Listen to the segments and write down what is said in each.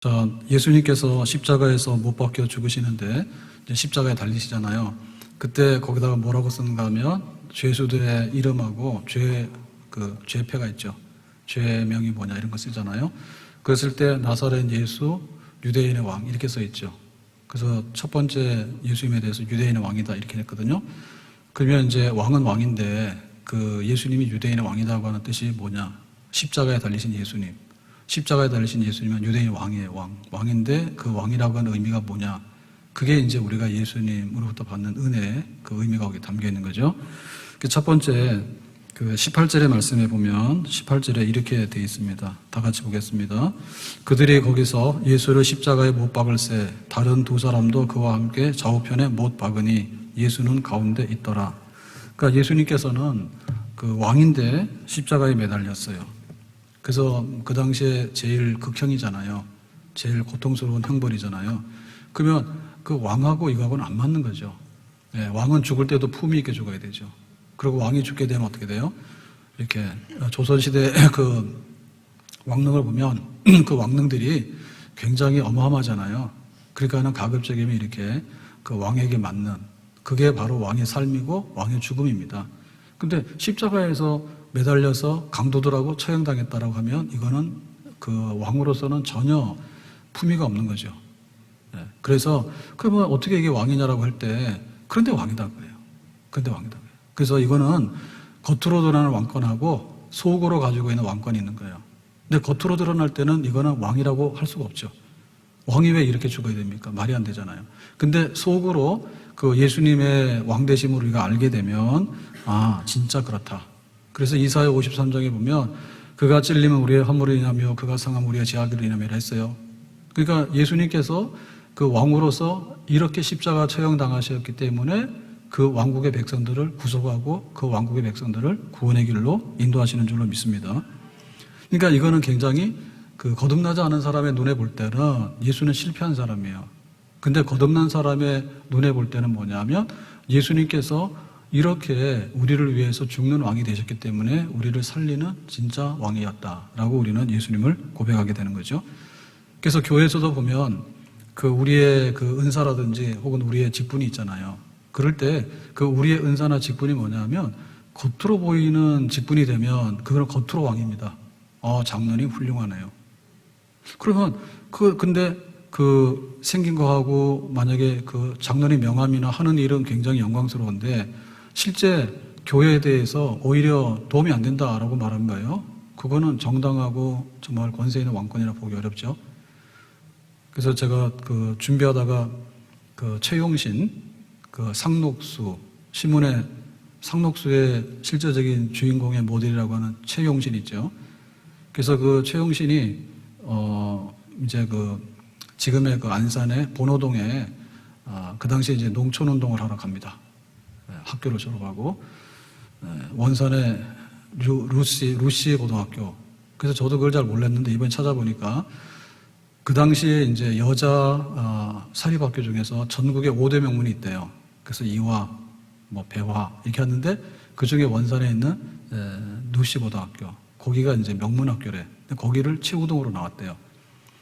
자, 예수님께서 십자가에서 못 박혀 죽으시는데 이제 십자가에 달리시잖아요. 그때 거기다가 뭐라고 쓰는가 하면 죄수들의 이름하고 죄패가 있죠. 죄명이 뭐냐 이런 거 쓰잖아요. 그랬을 때 나사렛 예수 유대인의 왕 이렇게 써 있죠. 그래서 첫 번째 예수님에 대해서 유대인의 왕이다 이렇게 했거든요. 그러면 이제 왕은 왕인데 그 예수님이 유대인의 왕이라고 하는 뜻이 뭐냐? 십자가에 달리신 예수님. 십자가에 달리신 예수님은 유대인 왕이에요. 왕인데 그 왕이라고 하는 의미가 뭐냐? 그게 이제 우리가 예수님으로부터 받는 은혜의 그 의미가 거기 담겨 있는 거죠. 첫 번째 그 18절의 말씀에 보면 18절에 이렇게 되어 있습니다. 다 같이 보겠습니다. 그들이 거기서 예수를 십자가에 못 박을새 다른 두 사람도 그와 함께 좌우편에 못 박으니 예수는 가운데 있더라. 그러니까 예수님께서는 그 왕인데 십자가에 매달렸어요. 그래서 그 당시에 제일 극형이잖아요. 제일 고통스러운 형벌이잖아요. 그러면 그 왕하고 이거하고는 안 맞는 거죠. 네, 왕은 죽을 때도 품위 있게 죽어야 되죠. 그리고 왕이 죽게 되면 어떻게 돼요? 이렇게 조선시대 그 왕릉을 보면 그 왕릉들이 굉장히 어마어마하잖아요. 그러니까는 가급적이면 이렇게 그 왕에게 맞는 그게 바로 왕의 삶이고 왕의 죽음입니다. 근데 십자가에서 매달려서 강도들하고 처형당했다라고 하면 이거는 그 왕으로서는 전혀 품위가 없는 거죠. 네. 그래서 그러면 어떻게 이게 왕이냐라고 할 때 그런데 왕이다 그래요. 그런데 왕이다 그래요. 그래서 이거는 겉으로 드러나는 왕권하고 속으로 가지고 있는 왕권이 있는 거예요. 근데 겉으로 드러날 때는 이거는 왕이라고 할 수가 없죠. 왕이 왜 이렇게 죽어야 됩니까? 말이 안 되잖아요. 근데 속으로 그 예수님의 왕되심을 우리가 알게 되면 아 진짜 그렇다. 그래서 이사야 53장에 보면 그가 찔리면 우리의 허물을 인하며 그가 상하면 우리의 죄악을 인하며 했어요. 그러니까 예수님께서 그 왕으로서 이렇게 십자가 처형당하셨기 때문에 그 왕국의 백성들을 구속하고 그 왕국의 백성들을 구원의 길로 인도하시는 줄로 믿습니다. 그러니까 이거는 굉장히 그 거듭나지 않은 사람의 눈에 볼 때는 예수는 실패한 사람이에요. 근데 거듭난 사람의 눈에 볼 때는 뭐냐면 예수님께서 이렇게 우리를 위해서 죽는 왕이 되셨기 때문에 우리를 살리는 진짜 왕이었다라고 우리는 예수님을 고백하게 되는 거죠. 그래서 교회에서도 보면 그 우리의 그 은사라든지 혹은 우리의 직분이 있잖아요. 그럴 때 그 우리의 은사나 직분이 뭐냐면 겉으로 보이는 직분이 되면 그건 겉으로 왕입니다. 장로님 훌륭하네요. 그러면 근데 그 생긴 거하고 만약에 그 장로님 명함이나 하는 일은 굉장히 영광스러운데 실제 교회에 대해서 오히려 도움이 안 된다라고 말한 거예요. 그거는 정당하고 정말 권세 있는 왕권이라 보기 어렵죠. 그래서 제가 그 준비하다가 그 최용신 그 상록수 신문의 상록수의 실제적인 주인공의 모델이라고 하는 최용신 있죠. 그래서 그 최용신이 이제 그 지금의 그 안산의 본호동에 그 당시에 이제 농촌운동을 하러 갑니다. 학교를 졸업하고 원산의 루시 고등학교. 그래서 저도 그걸 잘 몰랐는데 이번에 찾아보니까 그 당시에 이제 여자 사립학교 중에서 전국에 5대 명문이 있대요. 그래서 이화, 뭐 배화 이렇게 하는데 그 중에 원산에 있는 루시 고등학교. 거기가 이제 명문학교래. 거기를 최우동으로 나왔대요.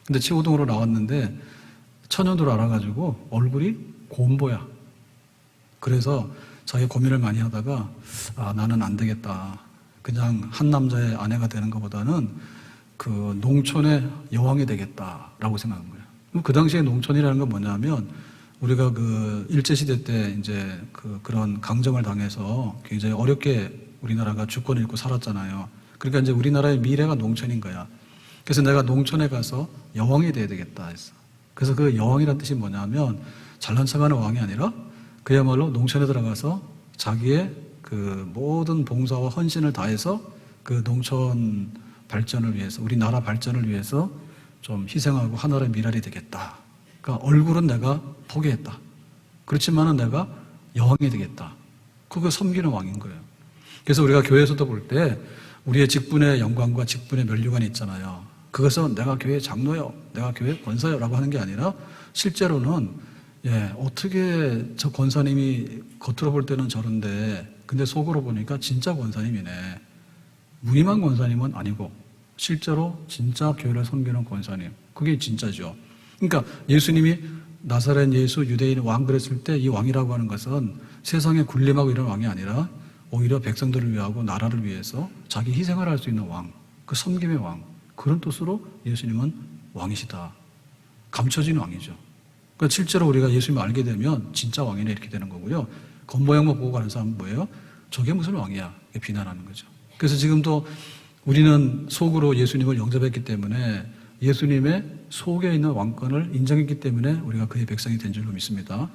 근데 최우동으로 나왔는데 천연으로 알아가지고 얼굴이 곰보야. 그래서 자기 고민을 많이 하다가 나는 안 되겠다. 그냥 한 남자의 아내가 되는 것보다는 그 농촌의 여왕이 되겠다라고 생각한 거예요. 그 당시에 농촌이라는 건 뭐냐면 우리가 그 일제시대 때 이제 그런 강점을 당해서 굉장히 어렵게 우리나라가 주권을 잃고 살았잖아요. 그러니까 이제 우리나라의 미래가 농촌인 거야. 그래서 내가 농촌에 가서 여왕이 돼야 되겠다 했어. 그래서 그 여왕이란 뜻이 뭐냐면 잘난 척하는 왕이 아니라 그야말로 농촌에 들어가서 자기의 그 모든 봉사와 헌신을 다해서 그 농촌 발전을 위해서 우리나라 발전을 위해서 좀 희생하고 하나의 미랄이 되겠다. 그러니까 얼굴은 내가 포기했다. 그렇지만은 내가 여왕이 되겠다. 그거 섬기는 왕인 거예요. 그래서 우리가 교회에서도 볼 때 우리의 직분의 영광과 직분의 면류관이 있잖아요. 그것은 내가 교회 장로요, 내가 교회 권사요 라고 하는 게 아니라 실제로는 어떻게 저 권사님이 겉으로 볼 때는 저런데 근데 속으로 보니까 진짜 권사님이네. 무임한 권사님은 아니고 실제로 진짜 교회를 섬기는 권사님. 그게 진짜죠. 그러니까 예수님이 나사렛 예수 유대인 왕 그랬을 때 이 왕이라고 하는 것은 세상에 군림하고 이런 왕이 아니라 오히려 백성들을 위하고 나라를 위해서 자기 희생을 할 수 있는 왕, 그 섬김의 왕, 그런 뜻으로 예수님은 왕이시다. 감춰진 왕이죠. 그러니까 실제로 우리가 예수님을 알게 되면 진짜 왕이네 이렇게 되는 거고요. 겉모양만 보고 가는 사람은 뭐예요? 저게 무슨 왕이야? 비난하는 거죠. 그래서 지금도 우리는 속으로 예수님을 영접했기 때문에 예수님의 속에 있는 왕권을 인정했기 때문에 우리가 그의 백성이 된 줄로 믿습니다.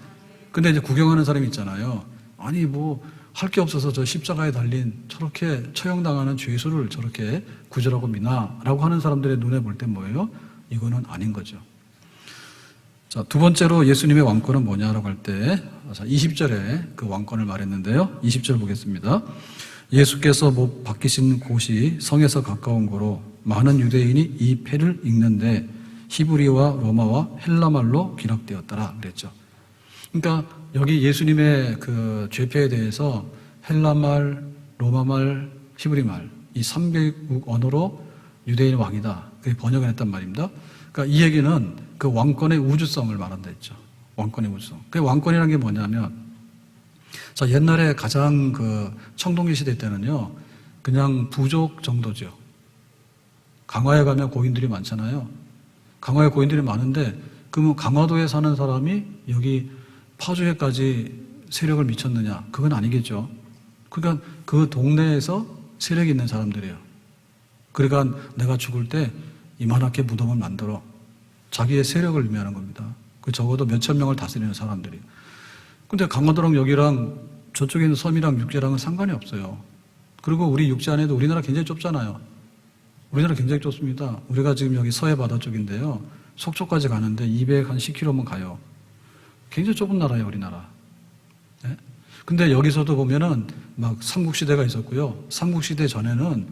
근데 이제 구경하는 사람이 있잖아요. 아니 뭐 할 게 없어서 저 십자가에 달린 저렇게 처형당하는 죄수를 저렇게 구절하고 미나라고 하는 사람들의 눈에 볼 때 뭐예요? 이거는 아닌 거죠. 자, 두 번째로 예수님의 왕권은 뭐냐라고 할 때 20절에 그 왕권을 말했는데요. 20절 보겠습니다. 예수께서 못 박히신 곳이 성에서 가까운 거로 많은 유대인이 이 패를 읽는데 히브리와 로마와 헬라말로 기록되었더라 그랬죠. 그러니까 여기 예수님의 그 죄패에 대해서 헬라말, 로마말, 히브리말 이 3개국 언어로 유대인 왕이다. 그게 번역을 했단 말입니다. 그러니까 이 얘기는 그 왕권의 우주성을 말한다 했죠. 왕권의 우주성. 그 왕권이라는 게 뭐냐면 자, 옛날에 가장 그 청동기 시대 때는요. 그냥 부족 정도죠. 강화에 가면 고인들이 많잖아요. 강화에 고인들이 많은데 그러면 강화도에 사는 사람이 여기 파주에까지 세력을 미쳤느냐? 그건 아니겠죠. 그러니까 그 동네에서 세력이 있는 사람들이에요. 그러니까 내가 죽을 때 이만하게 무덤을 만들어 자기의 세력을 의미하는 겁니다. 그 적어도 몇천 명을 다스리는 사람들이. 근데 강화도랑 여기랑 저쪽에 있는 섬이랑 육지랑은 상관이 없어요. 그리고 우리 육지 안에도 우리나라 굉장히 좁잖아요. 우리나라 굉장히 좁습니다. 우리가 지금 여기 서해 바다 쪽인데요. 속초까지 가는데 210km만 가요. 굉장히 좁은 나라예요, 우리나라. 네? 근데 여기서도 보면은 막 삼국시대가 있었고요. 삼국시대 전에는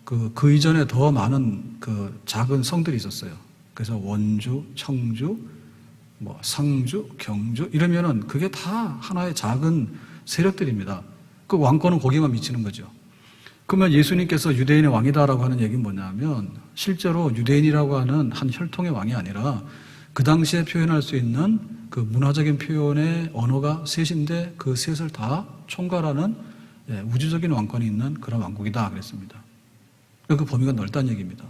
그 이전에 더 많은 그 작은 성들이 있었어요. 그래서 원주, 청주, 뭐 상주, 경주 이러면은 그게 다 하나의 작은 세력들입니다. 그 왕권은 거기만 미치는 거죠. 그러면 예수님께서 유대인의 왕이다라고 하는 얘기는 뭐냐면 실제로 유대인이라고 하는 한 혈통의 왕이 아니라 그 당시에 표현할 수 있는 그 문화적인 표현의 언어가 셋인데 그 셋을 다 총괄하는 우주적인 왕권이 있는 그런 왕국이다 그랬습니다. 그 범위가 넓다는 얘기입니다.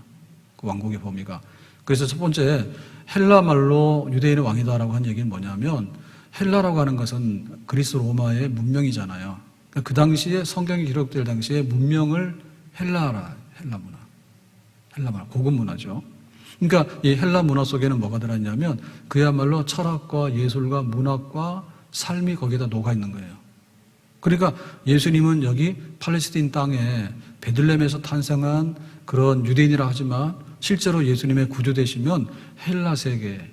그 왕국의 범위가. 그래서 첫 번째 헬라 말로 유대인의 왕이다라고 한 얘기는 뭐냐면 헬라라고 하는 것은 그리스 로마의 문명이잖아요. 그 당시에 성경이 기록될 당시에 문명을 헬라 문화, 고급 문화죠. 그러니까 이 헬라 문화 속에는 뭐가 들어있냐면 그야말로 철학과 예술과 문학과 삶이 거기에다 녹아 있는 거예요. 그러니까 예수님은 여기 팔레스틴 땅에 베들레헴에서 탄생한 그런 유대인이라 하지만 실제로 예수님의 구주 되시면 헬라 세계,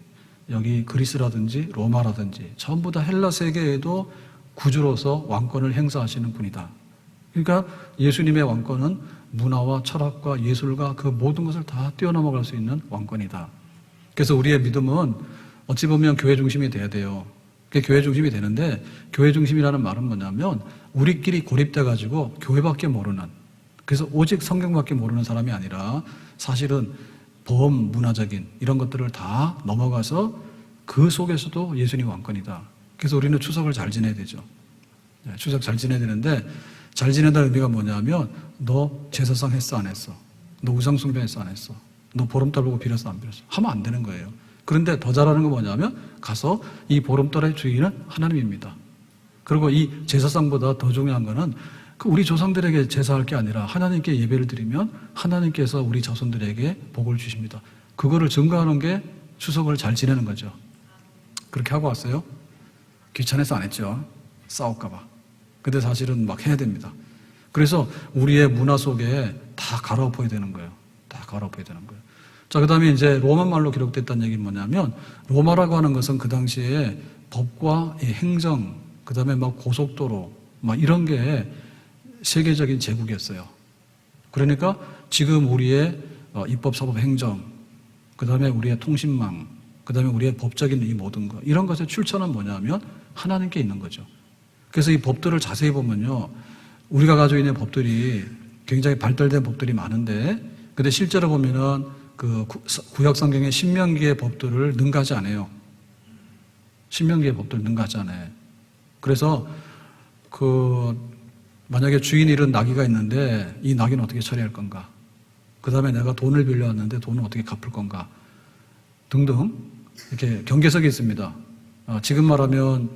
여기 그리스라든지 로마라든지 전부 다 헬라 세계에도 구주로서 왕권을 행사하시는 분이다. 그러니까 예수님의 왕권은 문화와 철학과 예술과 그 모든 것을 다 뛰어넘어갈 수 있는 왕권이다. 그래서 우리의 믿음은 어찌 보면 교회 중심이 돼야 돼요. 그게 교회 중심이 되는데 교회 중심이라는 말은 뭐냐면 우리끼리 고립돼가지고 교회밖에 모르는, 그래서 오직 성경밖에 모르는 사람이 아니라 사실은 범문화적인 이런 것들을 다 넘어가서 그 속에서도 예수님 왕권이다. 그래서 우리는 추석을 잘 지내야 되죠. 추석 잘 지내야 되는데 잘 지낸다는 의미가 뭐냐면 너 제사상 했어 안 했어? 너 우상숭배 했어 안 했어? 너 보름달 보고 빌었어 안 빌었어? 하면 안 되는 거예요. 그런데 더 잘하는 건 뭐냐면 가서 이 보름달의 주인은 하나님입니다. 그리고 이 제사상보다 더 중요한 거는 우리 조상들에게 제사할 게 아니라 하나님께 예배를 드리면 하나님께서 우리 자손들에게 복을 주십니다. 그거를 증거하는 게 추석을 잘 지내는 거죠. 그렇게 하고 왔어요? 귀찮아서 안 했죠. 싸울까 봐. 근데 사실은 막 해야 됩니다. 그래서 우리의 문화 속에 다 갈아엎어야 되는 거예요. 다 갈아엎어야 되는 거예요. 자, 그 다음에 이제 로마 말로 기록됐다는 얘기는 뭐냐면 로마라고 하는 것은 그 당시에 법과 행정, 그 다음에 막 고속도로, 막 이런 게 세계적인 제국이었어요. 그러니까 지금 우리의 입법, 사법, 행정, 그 다음에 우리의 통신망, 그 다음에 우리의 법적인 이 모든 것, 이런 것의 출처는 뭐냐면 하나님께 있는 거죠. 그래서 이 법들을 자세히 보면요, 우리가 가지고 있는 법들이 굉장히 발달된 법들이 많은데, 근데 실제로 보면은 그 구약 성경의 신명기의 법들을 능가하지 않아요. 신명기의 법들을 능가하지 않아요. 그래서 만약에 주인이 잃은 나귀가 있는데 이 나귀는 어떻게 처리할 건가? 그 다음에 내가 돈을 빌려왔는데 돈은 어떻게 갚을 건가? 등등 이렇게 경계석이 있습니다. 지금 말하면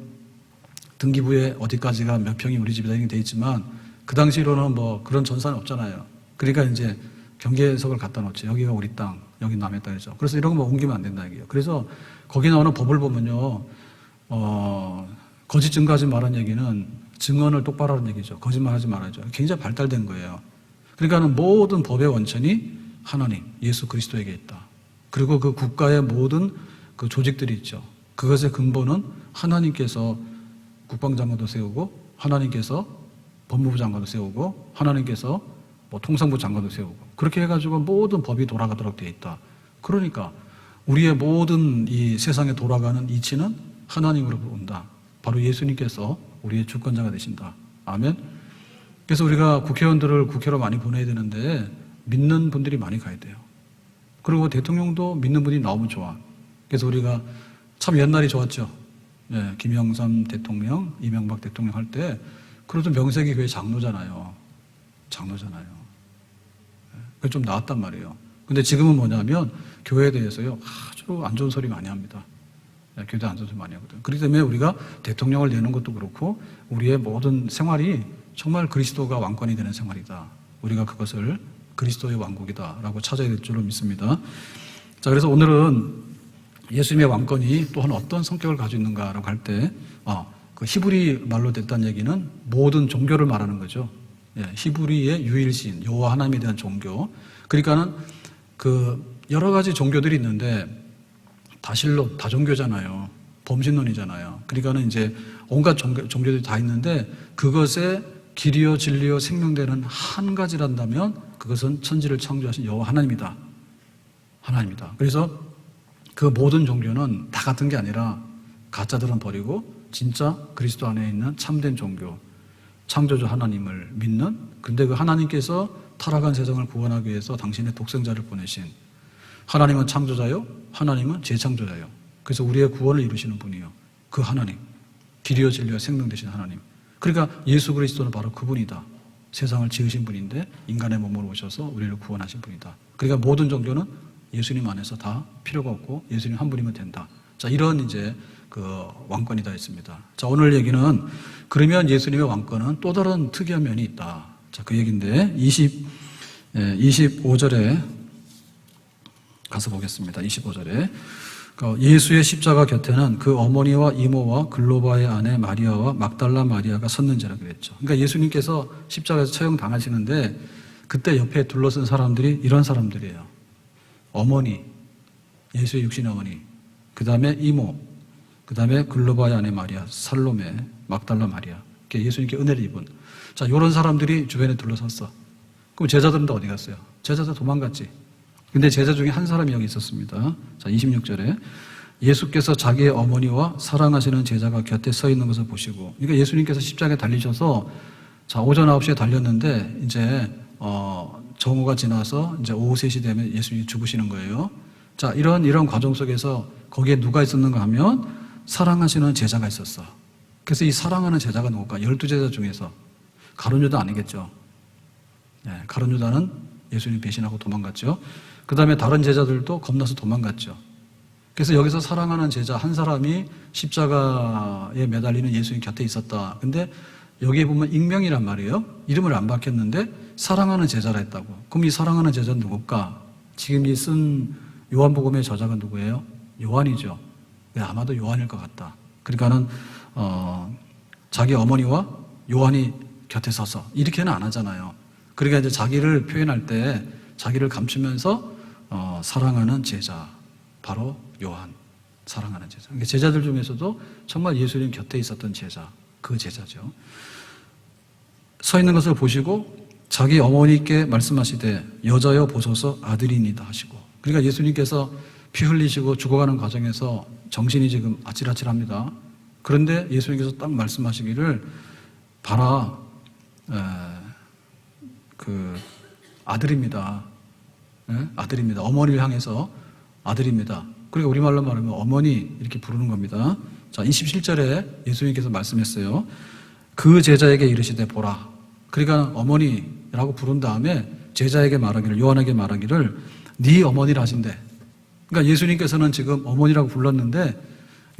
등기부에 어디까지가 몇 평이 우리 집이다 이렇게 돼 있지만 그 당시로는 뭐 그런 전산이 없잖아요. 그러니까 이제 경계석을 갖다 놓지. 여기가 우리 땅, 여기 남의 땅이죠. 그래서 이런 거 옮기면 안 된다 이게요. 그래서 거기 나오는 법을 보면요, 거짓 증거하지 말라는 얘기는 증언을 똑바로 하는 얘기죠. 거짓말하지 말아야죠. 굉장히 발달된 거예요. 그러니까는 모든 법의 원천이 하나님, 예수 그리스도에게 있다. 그리고 그 국가의 모든 그 조직들이 있죠. 그것의 근본은 하나님께서 국방장관도 세우고, 하나님께서 법무부 장관도 세우고, 하나님께서 뭐 통상부 장관도 세우고, 그렇게 해가지고 모든 법이 돌아가도록 되어 있다. 그러니까 우리의 모든 이 세상에 돌아가는 이치는 하나님으로부터 온다. 바로 예수님께서 우리의 주권자가 되신다. 아멘. 그래서 우리가 국회의원들을 국회로 많이 보내야 되는데 믿는 분들이 많이 가야 돼요. 그리고 대통령도 믿는 분이 나오면 좋아. 그래서 우리가 참 옛날이 좋았죠. 네, 김영삼 대통령, 이명박 대통령 할 때 그래도 명색이 교회 장로잖아요. 장로잖아요. 그게 좀 나았단 말이에요. 근데 지금은 뭐냐면 교회에 대해서요 아주 안 좋은 소리 많이 합니다. 교회도 안 좋은 소리 많이 하거든요. 그렇기 때문에 우리가 대통령을 내는 것도 그렇고 우리의 모든 생활이 정말 그리스도가 왕권이 되는 생활이다. 우리가 그것을 그리스도의 왕국이다라고 찾아야 될 줄로 믿습니다. 자, 그래서 오늘은 예수님의 왕권이 또한 어떤 성격을 가지고 있는가라고 할 때, 그 히브리 말로 됐다는 얘기는 모든 종교를 말하는 거죠. 예, 히브리의 유일신, 여호와 하나님에 대한 종교. 그러니까는 그 여러 가지 종교들이 있는데 다실로 다종교잖아요. 범신론이잖아요. 그러니까는 이제 온갖 종교들이 다 있는데 그것에 길이요 진리요 생명되는 한 가지란다면 그것은 천지를 창조하신 여호와 하나님이다. 하나님이다. 그래서 그 모든 종교는 다 같은 게 아니라 가짜들은 버리고 진짜 그리스도 안에 있는 참된 종교, 창조주 하나님을 믿는, 근데 그 하나님께서 타락한 세상을 구원하기 위해서 당신의 독생자를 보내신, 하나님은 창조자요, 하나님은 재창조자요. 그래서 우리의 구원을 이루시는 분이요. 그 하나님, 길이요 진리요 생명 되신 하나님. 그러니까 예수 그리스도는 바로 그분이다. 세상을 지으신 분인데 인간의 몸으로 오셔서 우리를 구원하신 분이다. 그러니까 모든 종교는 예수님 안에서 다 필요가 없고 예수님 한 분이면 된다. 자, 이런 이제 그 왕권이 다 있습니다. 자, 오늘 얘기는 그러면 예수님의 왕권은 또 다른 특이한 면이 있다. 자, 그 얘기인데 25절에 가서 보겠습니다. 25절에 예수의 십자가 곁에는 그 어머니와 이모와 글로바의 아내 마리아와 막달라 마리아가 섰는지라 그랬죠. 그러니까 예수님께서 십자가에서 처형당하시는데 그때 옆에 둘러선 사람들이 이런 사람들이에요. 어머니, 예수의 육신의 어머니, 그 다음에 이모, 그 다음에 글로바의 아내 마리아, 살로메, 막달라 마리아, 예수님께 은혜를 입은, 자, 이런 사람들이 주변에 둘러섰어. 그럼 제자들은 다 어디 갔어요? 제자들 도망갔지. 근데 제자 중에 한 사람이 여기 있었습니다. 자, 26절에 예수께서 자기의 어머니와 사랑하시는 제자가 곁에 서 있는 것을 보시고, 그러니까 예수님께서 십자가에 달리셔서 자, 오전 9시에 달렸는데 이제 정오가 지나서 이제 오후 3시 되면 예수님이 죽으시는 거예요. 자, 이런 과정 속에서 거기에 누가 있었는가 하면 사랑하시는 제자가 있었어. 그래서 이 사랑하는 제자가 누굴까? 12제자 중에서 가룟 유다 아니겠죠. 네, 가룟 유다는 예수님 배신하고 도망갔죠. 그 다음에 다른 제자들도 겁나서 도망갔죠. 그래서 여기서 사랑하는 제자 한 사람이 십자가에 매달리는 예수님 곁에 있었다. 근데 여기에 보면 익명이란 말이에요. 이름을 안 밝혔는데 사랑하는 제자라 했다고. 그럼 이 사랑하는 제자는 누굴까? 지금 이 쓴 요한복음의 저자가 누구예요? 요한이죠. 네, 아마도 요한일 것 같다. 그러니까는 자기 어머니와 요한이 곁에 서서 이렇게는 안 하잖아요. 그러니까 이제 자기를 표현할 때 자기를 감추면서 사랑하는 제자, 바로 요한, 사랑하는 제자. 그러니까 제자들 중에서도 정말 예수님 곁에 있었던 제자, 그 제자죠. 서 있는 것을 보시고 자기 어머니께 말씀하시되 여자여 보소서 아들이니다 하시고, 그러니까 예수님께서 피 흘리시고 죽어가는 과정에서 정신이 지금 아찔아찔합니다. 그런데 예수님께서 딱 말씀하시기를 봐라, 그 아들입니다. 예? 아들입니다. 어머니를 향해서 아들입니다. 그리고 우리말로 말하면 어머니 이렇게 부르는 겁니다. 자, 27절에 예수님께서 말씀했어요. 그 제자에게 이르시되 보라. 그러니까 어머니라고 부른 다음에 제자에게 말하기를, 요한에게 말하기를 네 어머니라 하신대. 그러니까 예수님께서는 지금 어머니라고 불렀는데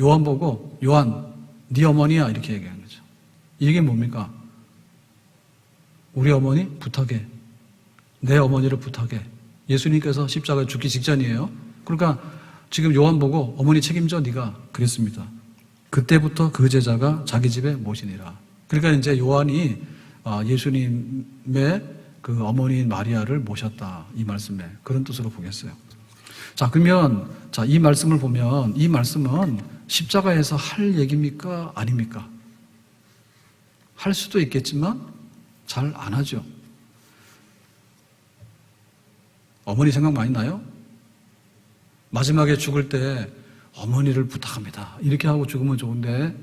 요한 보고 요한 네 어머니야 이렇게 얘기한 거죠. 이게 뭡니까? 우리 어머니 부탁해. 내 어머니를 부탁해. 예수님께서 십자가에 죽기 직전이에요. 그러니까 지금 요한 보고 어머니 책임져 네가 그랬습니다. 그때부터 그 제자가 자기 집에 모시니라. 그러니까 이제 요한이 예수님의 그 어머니인 마리아를 모셨다 이 말씀에 그런 뜻으로 보겠어요. 자, 그러면 이 말씀을 보면 이 말씀은 십자가에서 할 얘기입니까? 아닙니까? 할 수도 있겠지만 잘 안 하죠. 어머니 생각 많이 나요? 마지막에 죽을 때 어머니를 부탁합니다. 이렇게 하고 죽으면 좋은데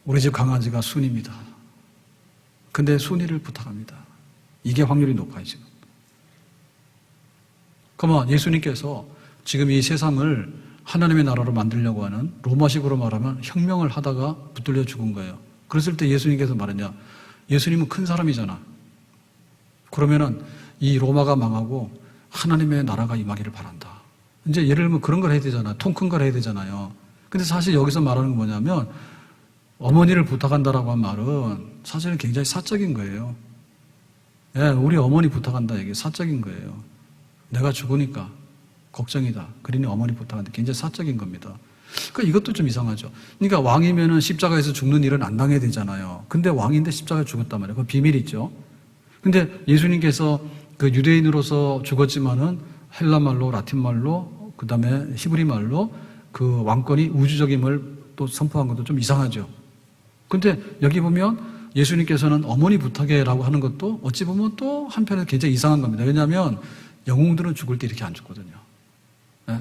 우리 집 강아지가 순입니다. 근데 순이를 부탁합니다. 이게 확률이 높아요, 지금. 그러면 예수님께서 지금 이 세상을 하나님의 나라로 만들려고 하는 로마식으로 말하면 혁명을 하다가 붙들려 죽은 거예요. 그랬을 때 예수님께서 말했냐? 예수님은 큰 사람이잖아. 그러면은 이 로마가 망하고 하나님의 나라가 임하기를 바란다. 이제 예를 들면 그런 걸 해야 되잖아요. 통 큰 걸 해야 되잖아요. 근데 사실 여기서 말하는 건 뭐냐면 어머니를 부탁한다라고 한 말은 사실은 굉장히 사적인 거예요. 예, 우리 어머니 부탁한다 이게 사적인 거예요. 내가 죽으니까 걱정이다. 그러니 어머니 부탁한다. 굉장히 사적인 겁니다. 그러니까 이것도 좀 이상하죠. 그러니까 왕이면은 십자가에서 죽는 일은 안 당해야 되잖아요. 근데 왕인데 십자가에 죽었단 말이에요. 그 비밀이 있죠. 근데 예수님께서 그 유대인으로서 죽었지만은 헬라 말로, 라틴 말로, 그 다음에 히브리 말로 그 왕권이 우주적임을 또 선포한 것도 좀 이상하죠. 근데 여기 보면 예수님께서는 어머니 부탁해라고 하는 것도 어찌 보면 또 한편에 굉장히 이상한 겁니다. 왜냐하면 영웅들은 죽을 때 이렇게 안 죽거든요.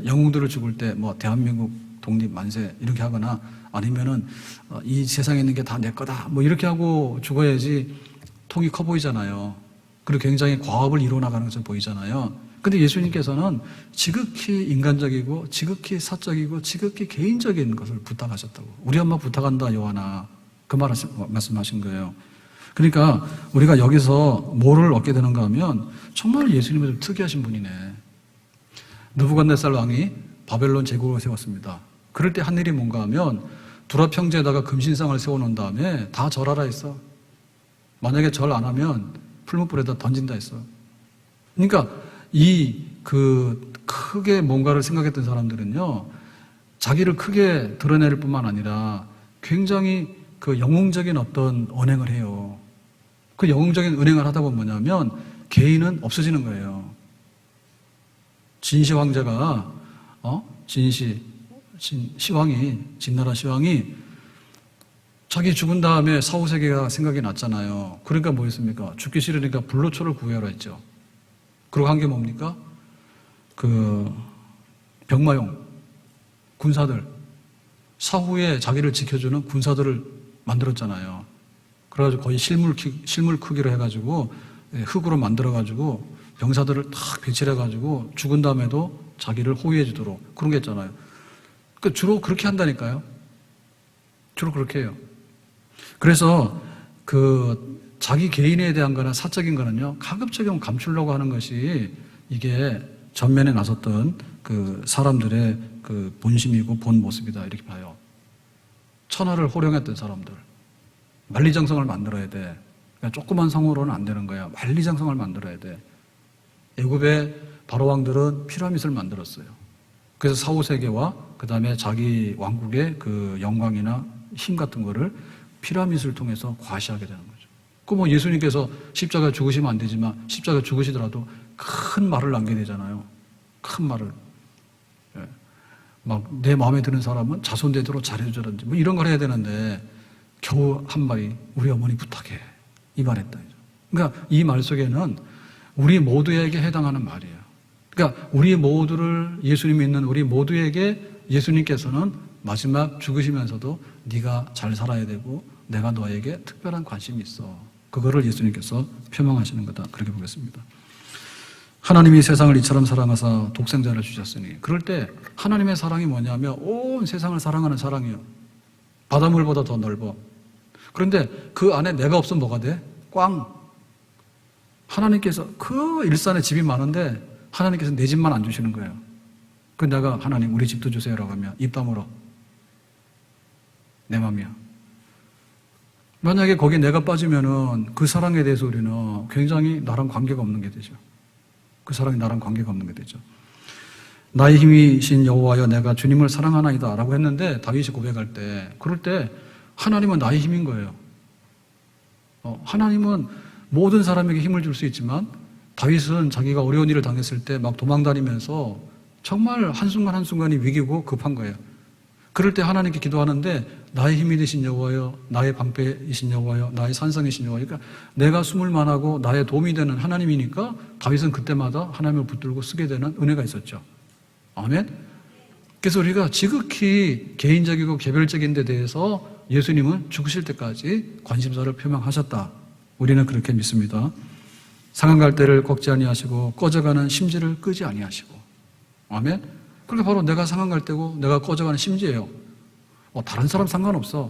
영웅들을 죽을 때 뭐 대한민국 독립 만세 이렇게 하거나 아니면은 이 세상에 있는 게 다 내 거다 뭐 이렇게 하고 죽어야지 통이 커 보이잖아요. 그리고 굉장히 과업을 이뤄나가는 것처럼 보이잖아요. 근데 예수님께서는 지극히 인간적이고 지극히 사적이고 지극히 개인적인 것을 부탁하셨다고. 우리 엄마 부탁한다 요한아. 그 말씀하신 거예요. 그러니까 우리가 여기서 뭐를 얻게 되는가 하면 정말 예수님은 좀 특이하신 분이네. 느부갓네살 왕이 바벨론 제국을 세웠습니다. 그럴 때 한 일이 뭔가 하면 두라 평지에다가 금신상을 세워놓은 다음에 다 절하라 했어. 만약에 절 안 하면 풀무불에다 던진다 했어. 그러니까 크게 뭔가를 생각했던 사람들은요, 자기를 크게 드러낼 뿐만 아니라 굉장히 그 영웅적인 어떤 언행을 해요. 그 영웅적인 은행을 하다 보면 뭐냐면 개인은 없어지는 거예요. 진시 황제가 진나라 시왕이 자기 죽은 다음에 사후세계가 생각이 났잖아요. 그러니까 뭐였습니까? 죽기 싫으니까 불로초를 구해라 했죠. 그리고 한 게 뭡니까? 그 병마용 군사들, 사후에 자기를 지켜주는 군사들을 만들었잖아요. 그래가지고 거의 실물 크기로 해가지고 흙으로 만들어가지고 병사들을 탁 배치를 해가지고 죽은 다음에도 자기를 호위해 주도록 그런 게 있잖아요. 그러니까 주로 그렇게 한다니까요. 주로 그렇게 해요. 그래서 그 자기 개인에 대한 거나 사적인 거는요, 가급적이면 감추려고 하는 것이 이게 전면에 나섰던 그 사람들의 그 본심이고 본 모습이다 이렇게 봐요. 천하를 호령했던 사람들. 만리장성을 만들어야 돼. 그러니까 조그만 성으로는 안 되는 거야. 만리장성을 만들어야 돼. 애굽의 바로왕들은 피라밋을 만들었어요. 그래서 사후세계와 그 다음에 자기 왕국의 그 영광이나 힘 같은 거를 피라밋을 통해서 과시하게 되는 거죠. 그 뭐 예수님께서 십자가에 죽으시면 안 되지만 십자가에 죽으시더라도 큰 말을 남게 되잖아요. 큰 말을. 막 내 마음에 드는 사람은 자손대대로 잘해주라든지 뭐 이런 걸 해야 되는데 겨우 한 말이 우리 어머니 부탁해. 이 말했다. 그러니까 이 말 속에는 우리 모두에게 해당하는 말이에요. 그러니까 우리 모두를 예수님이 있는 우리 모두에게 예수님께서는 마지막 죽으시면서도 네가 잘 살아야 되고 내가 너에게 특별한 관심이 있어. 그거를 예수님께서 표명하시는 거다. 그렇게 보겠습니다. 하나님이 세상을 이처럼 사랑하사 독생자를 주셨으니. 그럴 때 하나님의 사랑이 뭐냐면 온 세상을 사랑하는 사랑이에요. 바닷물보다 더 넓어. 그런데 그 안에 내가 없으면 뭐가 돼? 꽝. 하나님께서 그 일산에 집이 많은데 하나님께서 내 집만 안 주시는 거예요. 그 내가 하나님 우리 집도 주세요라고 하면 입 다물어. 내 맘이야. 만약에 거기에 내가 빠지면은 그 사랑에 대해서 우리는 굉장히 나랑 관계가 없는 게 되죠. 그 사랑이 나랑 관계가 없는 게 되죠. 나의 힘이신 여호와여 내가 주님을 사랑하나이다 라고 했는데 다윗이 고백할 때 그럴 때 하나님은 나의 힘인 거예요. 하나님은 모든 사람에게 힘을 줄 수 있지만 다윗은 자기가 어려운 일을 당했을 때 막 도망다니면서 정말 한순간 한순간이 위기고 급한 거예요. 그럴 때 하나님께 기도하는데 나의 힘이 되신 여호와여, 나의 방패이신 여호와여, 나의 산성이신 여호와여. 그러니까 내가 숨을 만하고 나의 도움이 되는 하나님이니까 다윗은 그때마다 하나님을 붙들고 쓰게 되는 은혜가 있었죠. 아멘. 그래서 우리가 지극히 개인적이고 개별적인 데 대해서 예수님은 죽으실 때까지 관심사를 표명하셨다. 우리는 그렇게 믿습니다. 상한 갈대를 꺾지 아니하시고 꺼져가는 심지를 끄지 아니하시고. 아멘. 그게 바로 내가 상한 갈대고 내가 꺼져가는 심지예요. 다른 사람 상관없어.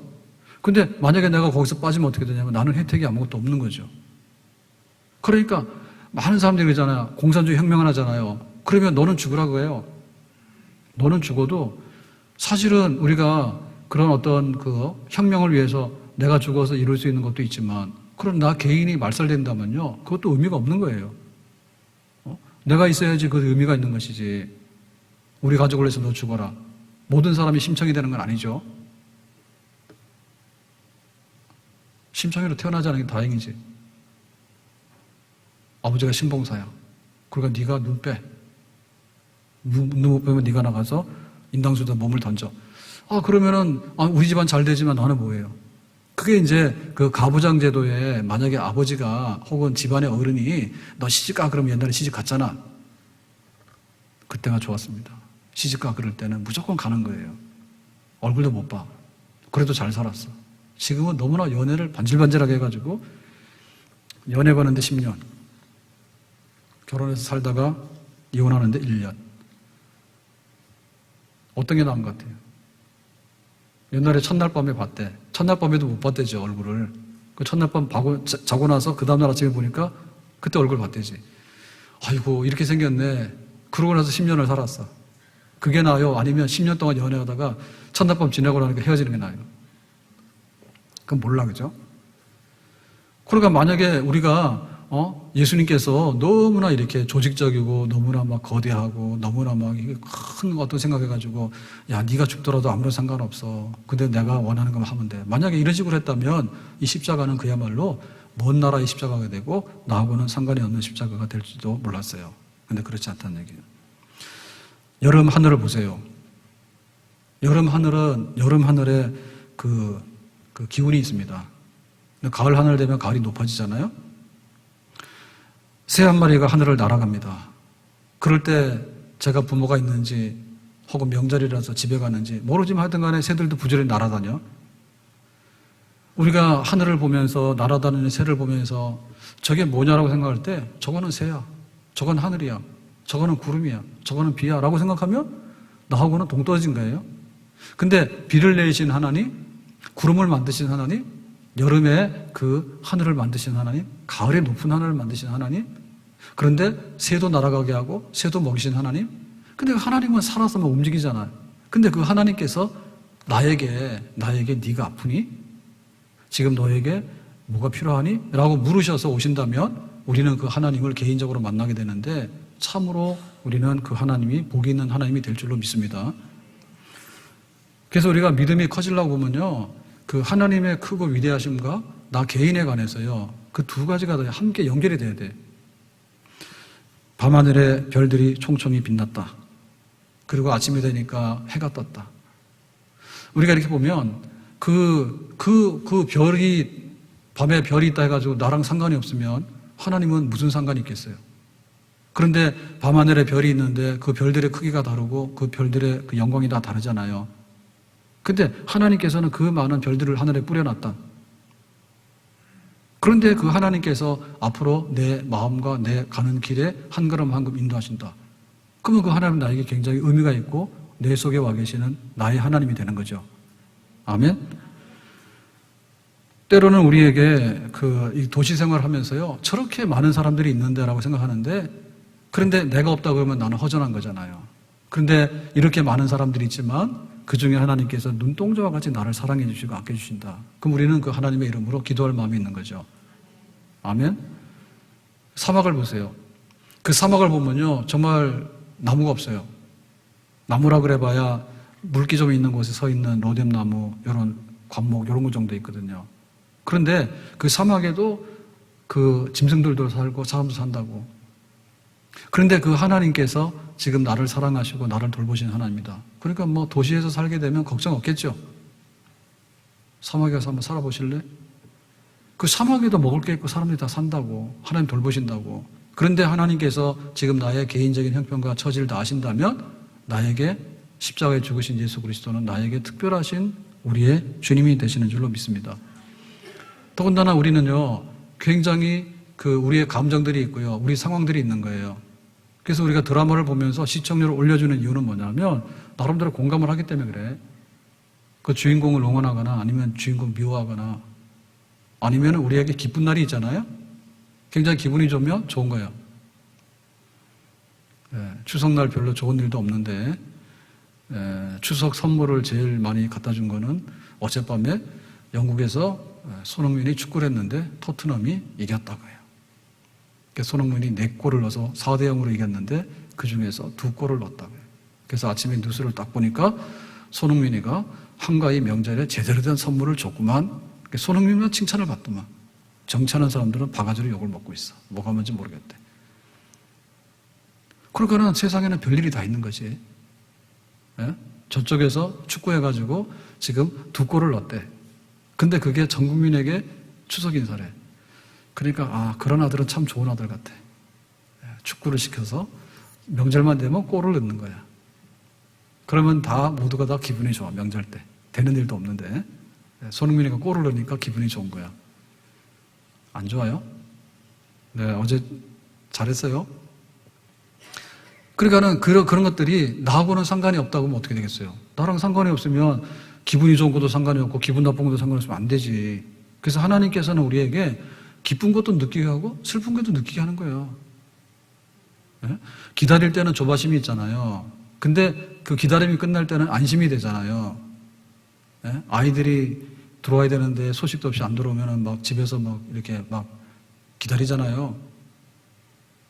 근데 만약에 내가 거기서 빠지면 어떻게 되냐면 나는 혜택이 아무것도 없는 거죠. 그러니까 많은 사람들이 그러잖아요. 공산주의 혁명을 하잖아요. 그러면 너는 죽으라고 해요. 너는 죽어도 사실은 우리가 그런 어떤 그 혁명을 위해서 내가 죽어서 이룰 수 있는 것도 있지만 그럼 나 개인이 말살된다면요. 그것도 의미가 없는 거예요. 내가 있어야지 그 의미가 있는 것이지. 우리 가족을 위해서 너 죽어라. 모든 사람이 심청이 되는 건 아니죠. 심청이로 태어나지 않은 게 다행이지. 아버지가 신봉사야. 그러니까 네가 눈 빼. 눈 못 빼면 네가 나가서 인당수에다 몸을 던져. 그러면은 우리 집안 잘 되지만 나는 뭐예요? 그게 이제 그 가부장 제도에 만약에 아버지가 혹은 집안의 어른이 너 시집가 그러면 옛날에 시집 갔잖아. 그때가 좋았습니다. 시집가 그럴 때는 무조건 가는 거예요. 얼굴도 못 봐. 그래도 잘 살았어. 지금은 너무나 연애를 반질반질하게 해가지고 연애 가는데 10년, 결혼해서 살다가 이혼하는데 1년. 어떤 게 나은 것 같아요? 옛날에 첫날 밤에 봤대. 첫날 밤에도 못 봤대죠, 얼굴을. 그 첫날 밤 자고 나서 그 다음날 아침에 보니까 그때 얼굴 봤대지. 아이고 이렇게 생겼네. 그러고 나서 10년을 살았어. 그게 나아요? 아니면 10년 동안 연애하다가 첫날 밤 지나고 나니까 헤어지는 게 나아요? 그건 몰라, 그죠? 그러니까 만약에 우리가 예수님께서 너무나 이렇게 조직적이고 너무나 막 거대하고 너무나 막 큰 어떤 생각해가지고 야 네가 죽더라도 아무런 상관없어. 근데 내가 원하는 것만 하면 돼. 만약에 이런 식으로 했다면 이 십자가는 그야말로 먼 나라의 십자가가 되고 나하고는 상관이 없는 십자가가 될지도 몰랐어요. 근데 그렇지 않다는 얘기예요. 여름 하늘을 보세요. 여름 하늘에 그 기운이 있습니다. 가을 하늘 되면 가을이 높아지잖아요. 새 한 마리가 하늘을 날아갑니다. 그럴 때 제가 부모가 있는지 혹은 명절이라서 집에 가는지 모르지만 하여튼 간에 새들도 부지런히 날아다녀. 우리가 하늘을 보면서 날아다니는 새를 보면서 저게 뭐냐라고 생각할 때 저거는 새야. 저건 하늘이야. 저거는 구름이야. 저거는 비야. 라고 생각하면 나하고는 동떨어진 거예요. 근데 비를 내리신 하나님, 구름을 만드신 하나님, 여름에 그 하늘을 만드신 하나님, 가을에 높은 하늘을 만드신 하나님, 그런데 새도 날아가게 하고 새도 먹이신 하나님. 근데 하나님은 살아서만 움직이잖아요. 근데 그 하나님께서 나에게 네가 아프니? 지금 너에게 뭐가 필요하니? 라고 물으셔서 오신다면 우리는 그 하나님을 개인적으로 만나게 되는데 참으로 우리는 그 하나님이 복이 있는 하나님이 될 줄로 믿습니다. 그래서 우리가 믿음이 커지려고 보면요, 그 하나님의 크고 위대하심과 나 개인에 관해서요, 그 두 가지가 다 함께 연결이 돼야 돼. 밤하늘에 별들이 총총히 빛났다. 그리고 아침이 되니까 해가 떴다. 우리가 이렇게 보면 그 별이, 밤에 별이 있다 해가지고 나랑 상관이 없으면 하나님은 무슨 상관이 있겠어요? 그런데 밤하늘에 별이 있는데 그 별들의 크기가 다르고 그 별들의 그 영광이 다 다르잖아요. 근데 하나님께서는 그 많은 별들을 하늘에 뿌려놨다. 그런데 그 하나님께서 앞으로 내 마음과 내 가는 길에 한 걸음 한 걸음 인도하신다. 그러면 그 하나님은 나에게 굉장히 의미가 있고 내 속에 와 계시는 나의 하나님이 되는 거죠. 아멘. 때로는 우리에게 이 도시 생활을 하면서요, 저렇게 많은 사람들이 있는데라고 생각하는데, 그런데 내가 없다 그러면 나는 허전한 거잖아요. 그런데 이렇게 많은 사람들이 있지만 그 중에 하나님께서 눈동자와 같이 나를 사랑해 주시고 아껴 주신다. 그럼 우리는 그 하나님의 이름으로 기도할 마음이 있는 거죠. 아멘. 사막을 보세요. 그 사막을 보면요, 정말 나무가 없어요. 나무라 그래봐야 물기 좀 있는 곳에 서 있는 로뎀나무, 이런 관목, 이런 거 정도 있거든요. 그런데 그 사막에도 그 짐승들도 살고 사람도 산다고. 그런데 그 하나님께서 지금 나를 사랑하시고 나를 돌보시는 하나님이다. 그러니까 뭐 도시에서 살게 되면 걱정 없겠죠. 사막에 가서 한번 살아보실래? 그 사막에도 먹을 게 있고 사람들이 다 산다고. 하나님 돌보신다고. 그런데 하나님께서 지금 나의 개인적인 형편과 처지를 다 아신다면 나에게 십자가에 죽으신 예수 그리스도는 나에게 특별하신 우리의 주님이 되시는 줄로 믿습니다. 더군다나 우리는요, 굉장히 우리의 감정들이 있고요, 우리 상황들이 있는 거예요. 그래서 우리가 드라마를 보면서 시청률을 올려주는 이유는 뭐냐면, 나름대로 공감을 하기 때문에 그래. 그 주인공을 응원하거나, 아니면 주인공 미워하거나, 아니면 우리에게 기쁜 날이 있잖아요? 굉장히 기분이 좋으면 좋은 거예요. 추석날 별로 좋은 일도 없는데, 추석 선물을 제일 많이 갖다 준 거는 어젯밤에 영국에서 손흥민이 축구를 했는데 토트넘이 이겼다고 해요. 손흥민이 4골을 넣어서 4대0으로 이겼는데 그 중에서 2골을 넣었다고 해요. 그래서 아침에 뉴스를 딱 보니까 손흥민이가 한가위 명절에 제대로 된 선물을 줬구만. 손흥민만 칭찬을 받더만. 정치하는 사람들은 바가지로 욕을 먹고 있어. 뭐가 뭔지 모르겠대. 그러니까는 세상에는 별일이 다 있는 거지. 저쪽에서 축구해가지고 지금 2골을 넣었대. 근데 그게 전 국민에게 추석 인사래. 그러니까 그런 아들은 참 좋은 아들 같아. 축구를 시켜서 명절만 되면 골을 넣는 거야. 그러면 모두가 다 기분이 좋아. 명절 때 되는 일도 없는데 손흥민이가 골을 넣으니까 기분이 좋은 거야. 안 좋아요? 네, 어제 잘했어요. 그러니까는 그런 것들이 나하고는 상관이 없다고 하면 어떻게 되겠어요? 나랑 상관이 없으면 기분이 좋은 것도 상관이 없고 기분 나쁜 것도 상관이 없으면 안 되지. 그래서 하나님께서는 우리에게 기쁜 것도 느끼게 하고 슬픈 것도 느끼게 하는 거예요. 기다릴 때는 조바심이 있잖아요. 근데 그 기다림이 끝날 때는 안심이 되잖아요. 아이들이 들어와야 되는데 소식도 없이 안 들어오면 막 집에서 막 이렇게 막 기다리잖아요.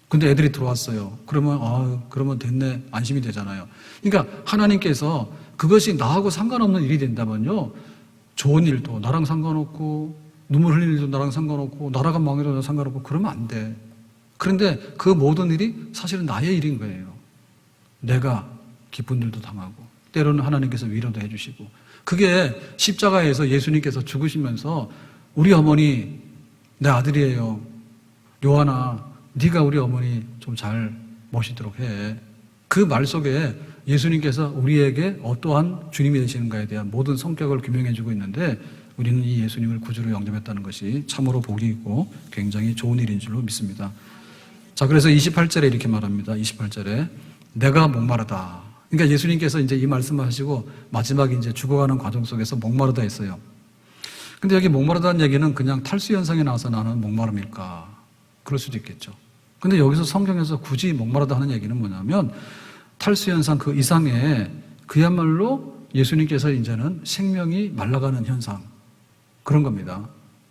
근데 애들이 들어왔어요. 그러면 됐네. 안심이 되잖아요. 그러니까 하나님께서 그것이 나하고 상관없는 일이 된다면요, 좋은 일도 나랑 상관없고 눈물 흘리는 일도 나랑 상관없고 나라가 망해도 나랑 상관없고 그러면 안 돼. 그런데 그 모든 일이 사실은 나의 일인 거예요. 내가 기쁜 일도 당하고 때로는 하나님께서 위로도 해주시고. 그게 십자가에서 예수님께서 죽으시면서 우리 어머니 내 아들이에요. 요한아, 네가 우리 어머니 좀 잘 모시도록 해. 그 말 속에 예수님께서 우리에게 어떠한 주님이 되시는가에 대한 모든 성격을 규명해주고 있는데, 우리는 이 예수님을 구주로 영접했다는 것이 참으로 복이 있고 굉장히 좋은 일인 줄로 믿습니다. 자, 그래서 28절에 이렇게 말합니다. 28절에 내가 목마르다. 그러니까 예수님께서 이제 이 말씀을 하시고 마지막에 이제 죽어가는 과정 속에서 목마르다 했어요. 근데 여기 목마르다는 얘기는 그냥 탈수 현상이 나서 나는 목마름일까? 그럴 수도 있겠죠. 근데 여기서 성경에서 굳이 목마르다 하는 얘기는 뭐냐면 탈수 현상 그 이상의 그야말로 예수님께서 이제는 생명이 말라가는 현상, 그런 겁니다.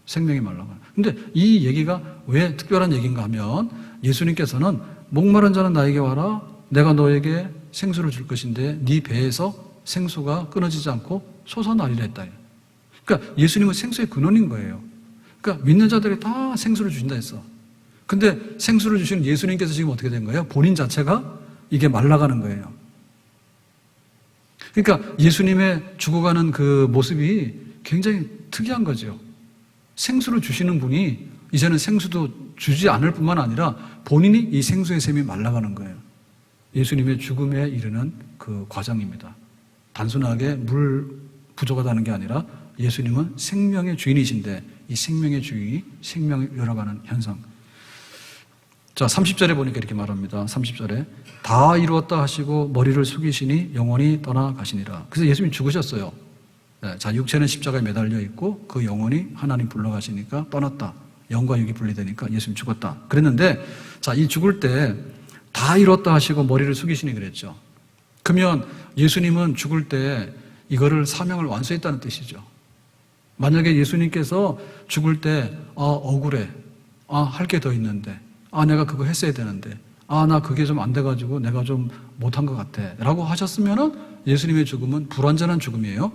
생명이 말라가는. 근데 이 얘기가 왜 특별한 얘기인가 하면 예수님께서는 목마른 자는 나에게 와라. 내가 너에게 생수를 줄 것인데 네 배에서 생수가 끊어지지 않고 솟아나리라 했다. 그러니까 예수님은 생수의 근원인 거예요. 그러니까 믿는 자들이 다 생수를 주신다 했어. 근데 생수를 주시는 예수님께서 지금 어떻게 된 거예요? 본인 자체가 이게 말라가는 거예요. 그러니까 예수님의 죽어가는 그 모습이 굉장히 특이한 거죠. 생수를 주시는 분이 이제는 생수도 주지 않을 뿐만 아니라 본인이 이 생수의 샘이 말라가는 거예요. 예수님의 죽음에 이르는 그 과정입니다. 단순하게 물 부족하다는 게 아니라 예수님은 생명의 주인이신데 이 생명의 주인이 생명을 잃어가는 현상. 자, 30절에 보니까 이렇게 말합니다. 30절에 다 이루었다 하시고 머리를 숙이시니 영혼이 떠나가시니라. 그래서 예수님이 죽으셨어요. 네, 자, 육체는 십자가에 매달려 있고 그 영혼이 하나님 불러가시니까 떠났다. 영과 육이 분리되니까 예수님 죽었다. 그랬는데, 자, 이 죽을 때 다 이뤘다 하시고 머리를 숙이시니 그랬죠. 그러면 예수님은 죽을 때 이거를 사명을 완수했다는 뜻이죠. 만약에 예수님께서 죽을 때, 억울해. 할 게 더 있는데. 내가 그거 했어야 되는데. 나 그게 좀 안 돼가지고 내가 좀 못한 것 같아. 라고 하셨으면은 예수님의 죽음은 불완전한 죽음이에요.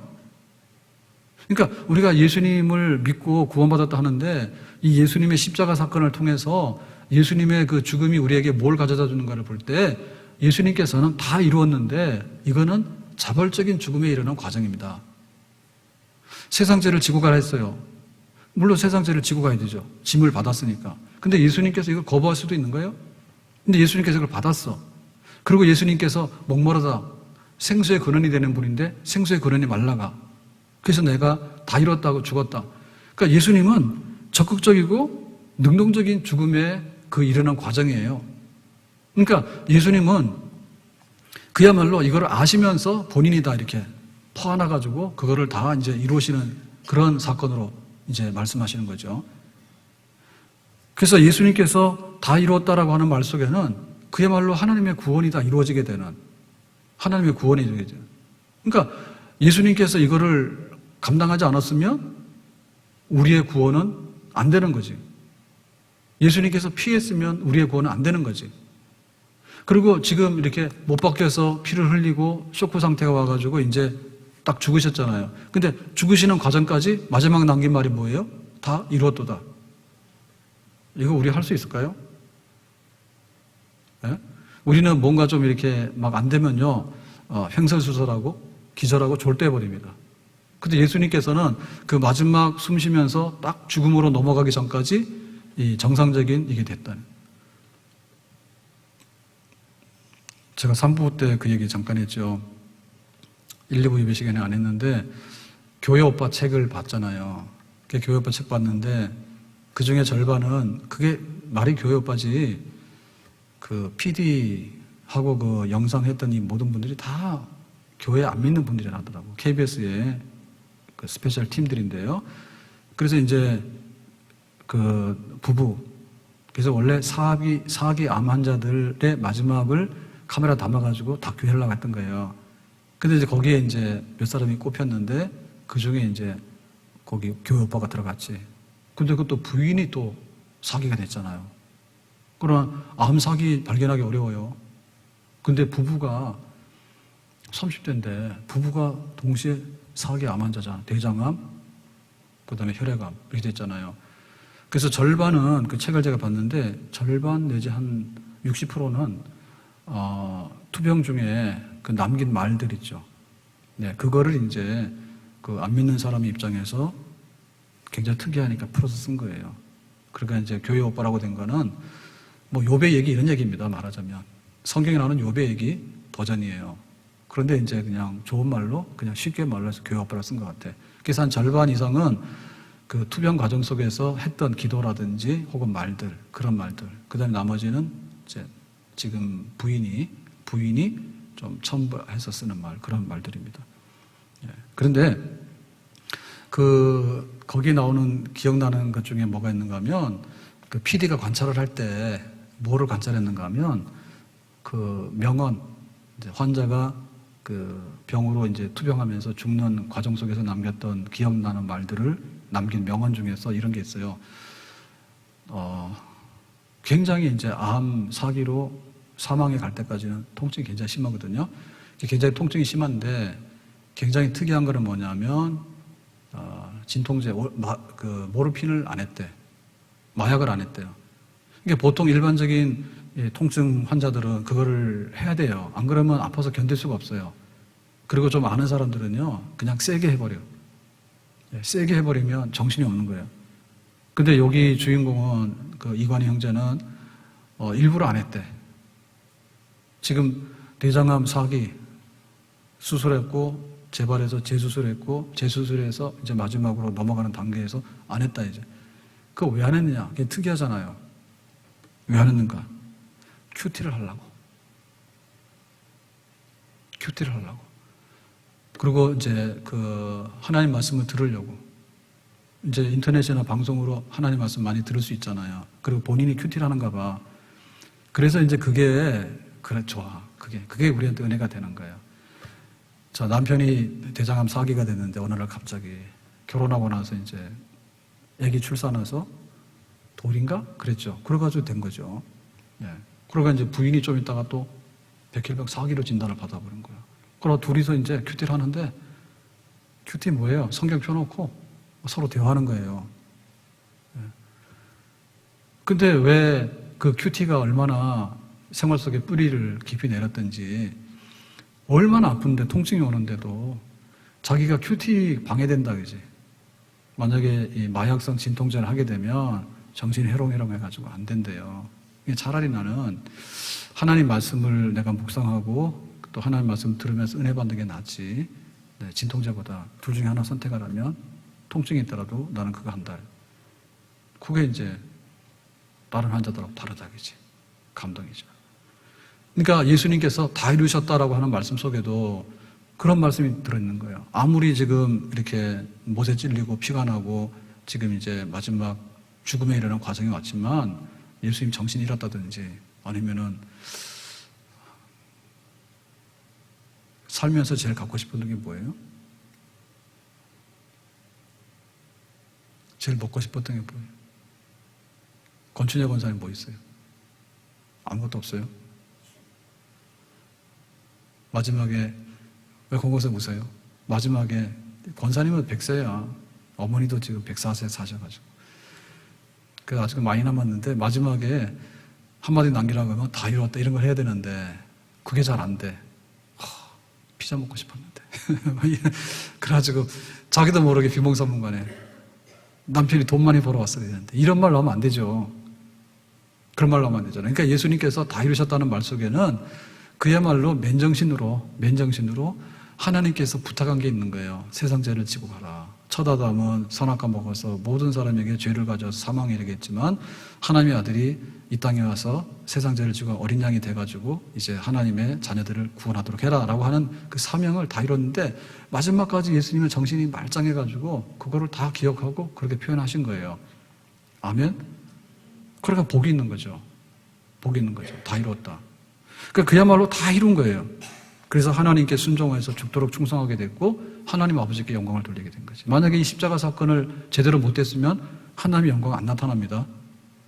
그러니까 우리가 예수님을 믿고 구원받았다 하는데 이 예수님의 십자가 사건을 통해서 예수님의 그 죽음이 우리에게 뭘 가져다 주는가를 볼 때 예수님께서는 다 이루었는데 이거는 자발적인 죽음에 이르는 과정입니다. 세상죄를 지고 가라 했어요. 물론 세상죄를 지고 가야 되죠. 짐을 받았으니까. 근데 예수님께서 이걸 거부할 수도 있는 거예요? 근데 예수님께서 이걸 받았어. 그리고 예수님께서 목마르다. 생수의 근원이 되는 분인데 생수의 근원이 말라가. 그래서 내가 다 이뤘다고 죽었다. 그러니까 예수님은 적극적이고 능동적인 죽음에 그 일어난 과정이에요. 그러니까 예수님은 그야말로 이걸 아시면서 본인이 다 이렇게 퍼안아가지고 그거를 다 이제 이루시는 그런 사건으로 이제 말씀하시는 거죠. 그래서 예수님께서 다 이루었다라고 하는 말 속에는 그야말로 하나님의 구원이 다 이루어지게 되는 하나님의 구원이 되죠. 그러니까 예수님께서 이거를 감당하지 않았으면 우리의 구원은 안 되는 거지. 예수님께서 피했으면 우리의 구원은 안 되는 거지. 그리고 지금 이렇게 못 박혀서 피를 흘리고 쇼크 상태가 와가지고 이제 딱 죽으셨잖아요. 근데 죽으시는 과정까지 마지막 남긴 말이 뭐예요? 다 이루었도다. 이거 우리 할 수 있을까요? 네? 우리는 뭔가 좀 이렇게 막 안 되면요, 횡설수설하고 기절하고 졸대버립니다. 근데 예수님께서는 그 마지막 숨 쉬면서 딱 죽음으로 넘어가기 전까지 이 정상적인 이게 됐다는. 제가 3부 때 그 얘기 잠깐 했죠. 1, 2부 예배 시간에 안 했는데 교회 오빠 책을 봤잖아요. 교회 오빠 책 봤는데 그 중에 절반은 그게 말이 교회 오빠지 그 PD하고 그 영상 했던 이 모든 분들이 다 교회 안 믿는 분들이 하더라고. KBS의 그 스페셜 팀들인데요. 그래서 이제 그 부부, 그래서 원래 사기 암 환자들의 마지막을 카메라 담아가지고 다큐 하려고 했던 거예요. 근데 이제 거기에 이제 몇 사람이 꼽혔는데 그 중에 이제 거기 교회 오빠가 들어갔지. 근데 그것도 부인이 또 사기가 됐잖아요. 그러나 암 사기 발견하기 어려워요. 근데 부부가 30대인데 부부가 동시에 사기 암 환자잖아. 대장암, 그 다음에 혈액암 이렇게 됐잖아요. 그래서 절반은 그 책을 제가 봤는데 절반 내지 한 60%는 투병 중에 그 남긴 말들 있죠. 네, 그거를 이제 그 안 믿는 사람의 입장에서 굉장히 특이하니까 풀어서 쓴 거예요. 그러니까 이제 교회 오빠라고 된 거는 뭐 욥의 얘기 이런 얘기입니다. 말하자면 성경에 나오는 욥의 얘기 버전이에요. 그런데 이제 그냥 좋은 말로 그냥 쉽게 말해서 교회 오빠라 쓴 것 같아. 그래서 한 절반 이상은 그 투병 과정 속에서 했던 기도라든지 혹은 말들, 그런 말들. 그 다음에 나머지는 이제 지금 부인이 좀 첨부해서 쓰는 말, 그런 말들입니다. 예. 그런데 거기 나오는 기억나는 것 중에 뭐가 있는가 하면 그 PD가 관찰을 할 때 뭐를 관찰했는가 하면 그 명언, 이제 환자가 그 병으로 이제 투병하면서 죽는 과정 속에서 남겼던 기억나는 말들을 남긴 명언 중에서 이런 게 있어요. 굉장히 이제 암 사기로 사망에 갈 때까지는 통증이 굉장히 심하거든요. 굉장히 통증이 심한데 굉장히 특이한 거는 뭐냐면 진통제, 그 모르핀을 안 했대. 마약을 안 했대요. 그러니까 보통 일반적인 통증 환자들은 그거를 해야 돼요. 안 그러면 아파서 견딜 수가 없어요. 그리고 좀 아는 사람들은요, 그냥 세게 해버려. 세게 해버리면 정신이 없는 거예요. 근데 여기 주인공은 그 이관희 형제는 일부러 안 했대. 지금 대장암 사기, 수술했고 재발해서 재수술했고 재수술해서 이제 마지막으로 넘어가는 단계에서 안 했다 이제. 그거 왜 안 했느냐? 그게 특이하잖아요. 왜 안 했는가? 큐티를 하려고. 큐티를 하려고. 그리고 이제 그 하나님 말씀을 들으려고. 이제 인터넷이나 방송으로 하나님 말씀 많이 들을 수 있잖아요. 그리고 본인이 큐티를 하는가 봐. 그래서 이제 그게 그래 좋아. 그게 우리한테 은혜가 되는 거예요. 자, 남편이 대장암 4기가 됐는데 어느 날 갑자기 결혼하고 나서 이제 아기 출산해서 돌인가? 그랬죠. 그래가지고 된 거죠. 예. 그러고 이제 부인이 좀 있다가 또 백혈병 4기로 진단을 받아버린 거예요. 그러고 둘이서 이제 큐티를 하는데 큐티 뭐예요? 성경 펴놓고 서로 대화하는 거예요. 예. 근데 왜 그 큐티가 얼마나 생활 속에 뿌리를 깊이 내렸든지 얼마나 아픈데 통증이 오는데도 자기가 큐티 방해된다 그지. 만약에 이 마약성 진통제를 하게 되면 정신이 해롱해롱 해가지고 안 된대요. 차라리 나는 하나님 말씀을 내가 묵상하고 또 하나님 말씀 들으면서 은혜 받는 게 낫지. 네, 진통제보다 둘 중에 하나 선택하라면 통증이 있더라도 나는 그거 한다. 그게 이제 다른 환자들하고 다르다 그지. 감동이죠. 그러니까 예수님께서 다 이루셨다라고 하는 말씀 속에도 그런 말씀이 들어있는 거예요. 아무리 지금 이렇게 못에 찔리고 피가 나고 지금 이제 마지막 죽음에 이르는 과정이 왔지만 예수님 정신이 잃었다든지 아니면은 살면서 제일 갖고 싶은 게 뭐예요? 제일 먹고 싶었던 게 뭐예요? 권춘재 권사님 뭐 있어요? 아무것도 없어요? 마지막에 왜 거기서 웃어요? 마지막에 권사님은 100세야. 어머니도 지금 104세 사셔가지고. 그래서 아직 많이 남았는데 마지막에 한마디 남기라고 하면 다 이루었다 이런 걸 해야 되는데 그게 잘 안 돼. 피자 먹고 싶었는데. 그래가지고 자기도 모르게 비몽사몽간에 남편이 돈 많이 벌어왔어야 되는데 이런 말 나오면 안 되죠. 그런 말 나오면 안 되잖아요. 그러니까 예수님께서 다 이루셨다는 말 속에는 그야말로 맨정신으로 하나님께서 부탁한 게 있는 거예요. 세상 죄를 지고 가라. 첫 아담은 선악과 먹어서 모든 사람에게 죄를 가져서 사망에 이르겠지만 하나님의 아들이 이 땅에 와서 세상 죄를 지고 어린 양이 돼가지고 이제 하나님의 자녀들을 구원하도록 해라라고 하는 그 사명을 다 이뤘는데 마지막까지 예수님의 정신이 말짱해가지고 그거를 다 기억하고 그렇게 표현하신 거예요. 아멘? 그러니까 복이 있는 거죠. 복이 있는 거죠. 다 이뤘다. 그러니까 그야말로 다 이룬 거예요. 그래서 하나님께 순종해서 죽도록 충성하게 됐고 하나님 아버지께 영광을 돌리게 된 거지. 만약에 이 십자가 사건을 제대로 못했으면 하나님의 영광 안 나타납니다.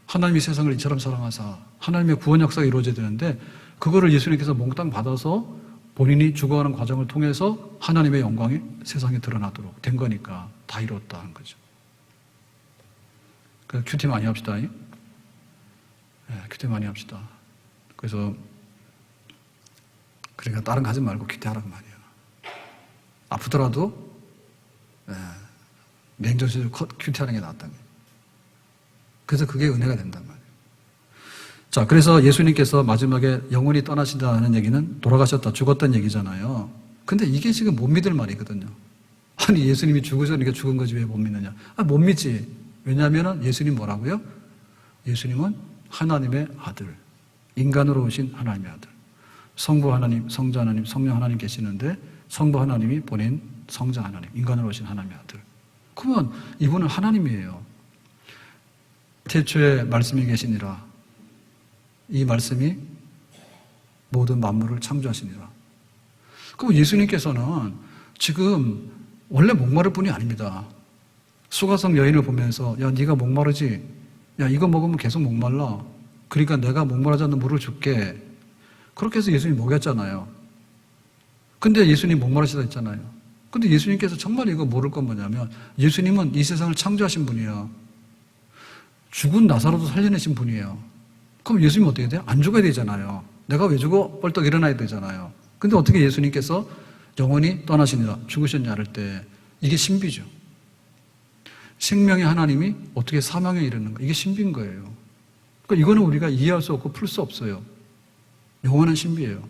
하나님이 세상을 이처럼 사랑하사 하나님의 구원 역사가 이루어져야 되는데 그거를 예수님께서 몽땅 받아서 본인이 죽어가는 과정을 통해서 하나님의 영광이 세상에 드러나도록 된 거니까 다 이뤘다 하는 거죠. 그래서 큐티 많이 합시다. 네, 큐티 많이 합시다. 그래서 그러니까 다른 거 하지 말고 큐티 하라고 말이에요. 아프더라도 맹정신으로 큐티 하는 게 낫다는 거예요. 그래서 그게 은혜가 된단 말이에요. 자, 그래서 예수님께서 마지막에 영원히 떠나신다는 얘기는 돌아가셨다, 죽었다는 얘기잖아요. 근데 이게 지금 못 믿을 말이거든요. 아니, 예수님이 죽으셨으니까 죽은 거지 왜 못 믿느냐? 못 믿지. 왜냐하면 예수님 뭐라고요? 예수님은 하나님의 아들, 인간으로 오신 하나님의 아들. 성부 하나님, 성자 하나님, 성령 하나님 계시는데 성부 하나님이 보낸 성자 하나님, 인간으로 오신 하나님의 아들. 그러면 이분은 하나님이에요. 태초에 말씀이 계시니라. 이 말씀이 모든 만물을 창조하시니라. 그럼 예수님께서는 지금 원래 목마를 뿐이 아닙니다. 수가성 여인을 보면서 야, 네가 목마르지? 야, 이거 먹으면 계속 목말라. 그러니까 내가 목마르지 않는 물을 줄게. 그렇게 해서 예수님 먹였잖아요. 근데 예수님 목마르시다 했잖아요. 근데 예수님께서 정말 이거 모를 건 뭐냐면 예수님은 이 세상을 창조하신 분이에요. 죽은 나사로도 살려내신 분이에요. 그럼 예수님은 어떻게 돼요? 안 죽어야 되잖아요. 내가 왜 죽어? 벌떡 일어나야 되잖아요. 근데 어떻게 예수님께서 영원히 떠나시니라 죽으셨냐 할 때 이게 신비죠. 생명의 하나님이 어떻게 사망에 이르는가? 이게 신비인 거예요. 그러니까 이거는 우리가 이해할 수 없고 풀 수 없어요. 영원한 신비예요.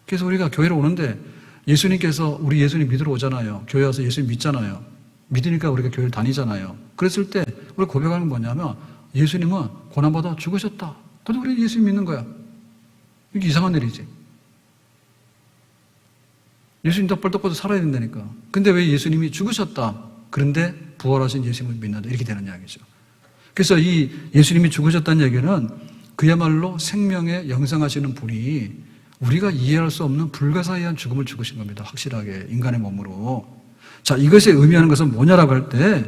그래서 우리가 교회를 오는데 예수님께서 우리 예수님 믿으러 오잖아요. 교회 와서 예수님 믿잖아요. 믿으니까 우리가 교회를 다니잖아요. 그랬을 때 우리 고백하는 건 뭐냐면 예수님은 고난받아 죽으셨다. 근데 우리 예수님 믿는 거야. 이게 이상한 일이지. 예수님도 뻘떡벌떡 살아야 된다니까. 근데 왜 예수님이 죽으셨다. 그런데 부활하신 예수님을 믿는다. 이렇게 되는 이야기죠. 그래서 이 예수님이 죽으셨다는 얘기는 그야말로 생명에 영생하시는 분이 우리가 이해할 수 없는 불가사의한 죽음을 죽으신 겁니다. 확실하게 인간의 몸으로. 자, 이것이 의미하는 것은 뭐냐라고 할 때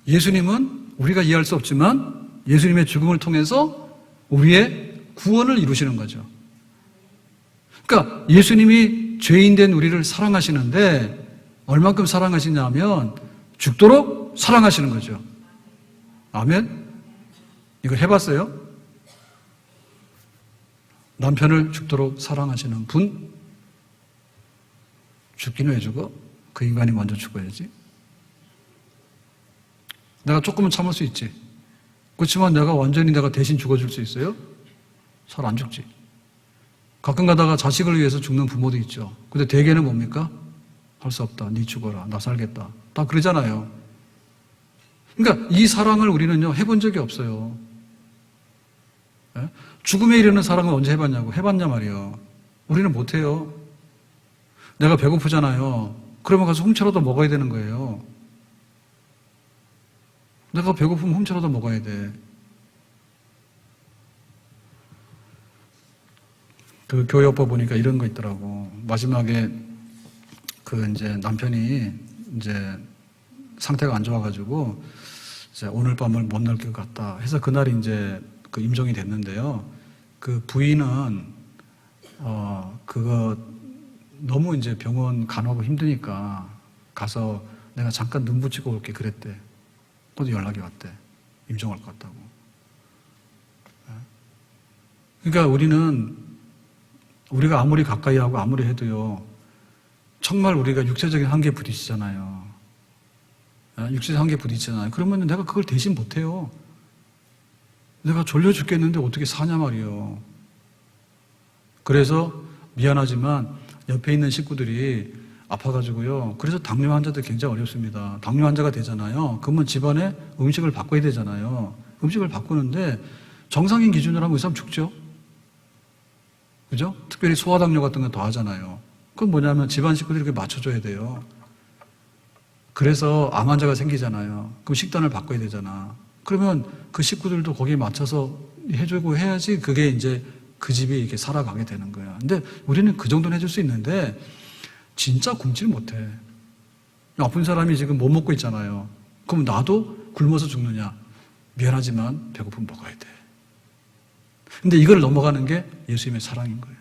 예수님은 우리가 이해할 수 없지만 예수님의 죽음을 통해서 우리의 구원을 이루시는 거죠. 그러니까 예수님이 죄인된 우리를 사랑하시는데 얼만큼 사랑하시냐면 죽도록 사랑하시는 거죠. 아멘? 이거 해봤어요? 남편을 죽도록 사랑하시는 분? 죽기는 왜 죽어? 그 인간이 먼저 죽어야지. 내가 조금은 참을 수 있지. 그렇지만 내가 완전히 내가 대신 죽어줄 수 있어요? 잘 안 죽지. 가끔 가다가 자식을 위해서 죽는 부모도 있죠. 근데 대개는 뭡니까? 할 수 없다. 네 죽어라. 나 살겠다. 다 그러잖아요. 그러니까 이 사랑을 우리는요 해본 적이 없어요. 예? 죽음에 이르는 사랑을 언제 해봤냐고. 해봤냐 말이에요. 우리는 못해요. 내가 배고프잖아요. 그러면 가서 훔쳐라도 먹어야 되는 거예요. 내가 배고프면 훔쳐라도 먹어야 돼. 그 교회 오빠 보니까 이런 거 있더라고. 마지막에 그 이제 남편이 이제 상태가 안 좋아가지고 이제 오늘 밤을 못 날 것 같다 해서 그날이 이제 그 임종이 됐는데요. 그 부인은 그거 너무 이제 병원 간호하고 힘드니까 가서 내가 잠깐 눈 붙이고 올게 그랬대. 또 연락이 왔대. 임종할 것 같다고. 그러니까 우리가 아무리 가까이 하고 아무리 해도요, 정말 우리가 육체적인 한계에 부딪히잖아요. 육체적 한계에 부딪히잖아요. 그러면 내가 그걸 대신 못해요. 내가 졸려 죽겠는데 어떻게 사냐 말이에요. 그래서 미안하지만 옆에 있는 식구들이 아파가지고요. 그래서 당뇨 환자들 굉장히 어렵습니다. 당뇨 환자가 되잖아요. 그러면 집안에 음식을 바꿔야 되잖아요. 음식을 바꾸는데 정상인 기준으로 하면 그 사람 죽죠. 그죠? 특별히 소아당뇨 같은 거 더 하잖아요. 그건 뭐냐면 집안 식구들이 이렇게 맞춰줘야 돼요. 그래서 암 환자가 생기잖아요. 그럼 식단을 바꿔야 되잖아. 그러면 그 식구들도 거기에 맞춰서 해주고 해야지 그게 이제 그 집이 이렇게 살아가게 되는 거야. 근데 우리는 그 정도는 해줄 수 있는데 진짜 굶질 못해. 아픈 사람이 지금 못 먹고 있잖아요. 그럼 나도 굶어서 죽느냐? 미안하지만 배고프면 먹어야 돼. 근데 이걸 넘어가는 게 예수님의 사랑인 거예요.